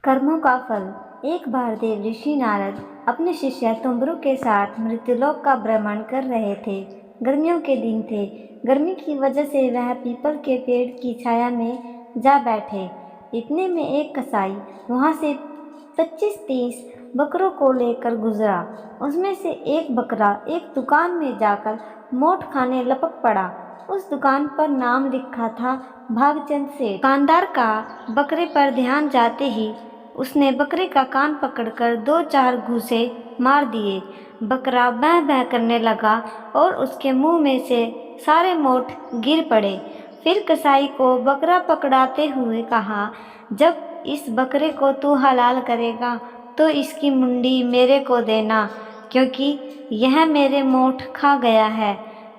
कर्मों का फल। एक बार देव ऋषि नारद अपने शिष्य तुंबरु के साथ मृत्युलोक का भ्रमण कर रहे थे। गर्मियों के दिन थे। गर्मी की वजह से वह पीपल के पेड़ की छाया में जा बैठे। इतने में एक कसाई वहां से 25-30 बकरों को लेकर गुजरा। उसमें से एक बकरा एक दुकान में जाकर मोठ खाने लपक पड़ा। उस दुकान पर नाम लिखा था भागचंद सेठ। दुकानदार का बकरे पर ध्यान जाते ही उसने बकरे का कान पकड़कर 2-4 घूंसे मार दिए। बकरा बैं बैं करने लगा और उसके मुंह में से सारे मोठ गिर पड़े। फिर कसाई को बकरा पकड़ाते हुए कहा, जब इस बकरे को तू हलाल करेगा तो इसकी मुंडी मेरे को देना, क्योंकि यह मेरे मोठ खा गया है।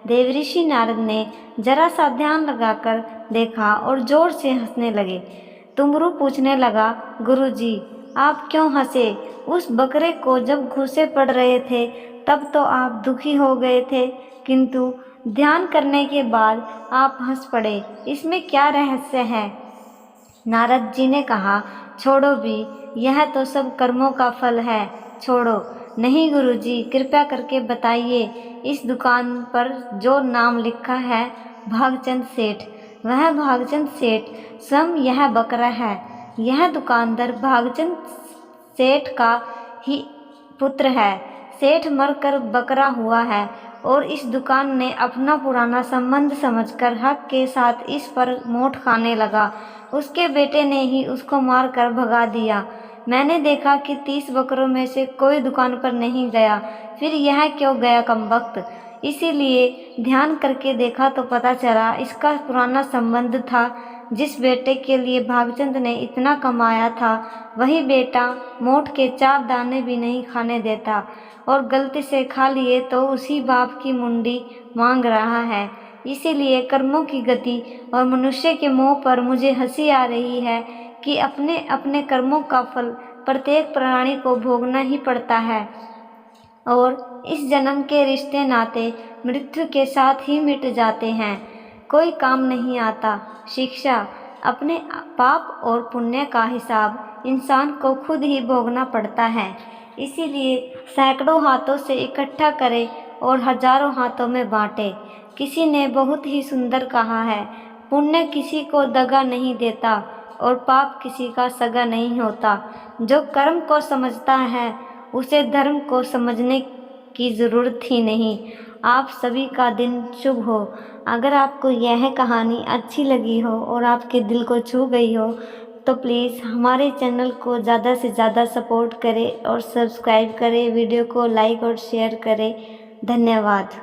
देवऋषि नारद ने जरा सा ध्यान लगाकर देखा और जोर से हंसने लगे। तुंबरु पूछने लगा, गुरुजी आप क्यों हंसे? उस बकरे को जब घूंसे पड़ रहे थे तब तो आप दुखी हो गए थे, किंतु ध्यान करने के बाद आप हंस पड़े। इसमें क्या रहस्य है? नारद जी ने कहा, छोड़ो भी, यह तो सब कर्मों का फल है, छोड़ो। नहीं गुरुजी, कृपया करके बताइए, इस दुकान पर जो नाम लिखा है भागचंद सेठ, वह भागचंद सेठ स्वयं यह बकरा है। यह दुकानदार भागचंद सेठ का ही पुत्र है। सेठ मरकर बकरा हुआ है और इस दुकान ने अपना पुराना संबंध समझकर हक के साथ इस पर मोठ खाने लगा। उसके बेटे ने ही उसको मारकर भगा दिया। मैंने देखा कि 30 बकरों में से कोई दुकान पर नहीं गया, फिर यह क्यों गया कमबख्त? इसीलिए ध्यान करके देखा तो पता चला इसका पुराना संबंध था। जिस बेटे के लिए भागचंद ने इतना कमाया था, वही बेटा मोठ के 4 दाने भी नहीं खाने देता और गलती से खा लिए तो उसी बाप की मुंडी मांग रहा है। इसीलिए कर्मों की गति और मनुष्य के मोह पर मुझे हंसी आ रही है कि अपने अपने कर्मों का फल प्रत्येक प्राणी को भोगना ही पड़ता है और इस जन्म के रिश्ते नाते मृत्यु के साथ ही मिट जाते हैं। कोई काम नहीं आता। शिक्षा, अपने पाप और पुण्य का हिसाब इंसान को खुद ही भोगना पड़ता है। इसीलिए सैकड़ों हाथों से इकट्ठा करे और हजारों हाथों में बांटे। किसी ने बहुत ही सुंदर कहा है, पुण्य किसी को दगा नहीं देता और पाप किसी का सगा नहीं होता। जो कर्म को समझता है उसे धर्म को समझने की ज़रूरत ही नहीं। आप सभी का दिन शुभ हो। अगर आपको यह कहानी अच्छी लगी हो और आपके दिल को छू गई हो तो प्लीज़ हमारे चैनल को ज़्यादा से ज़्यादा सपोर्ट करें और सब्सक्राइब करें, वीडियो को लाइक और शेयर करें। धन्यवाद।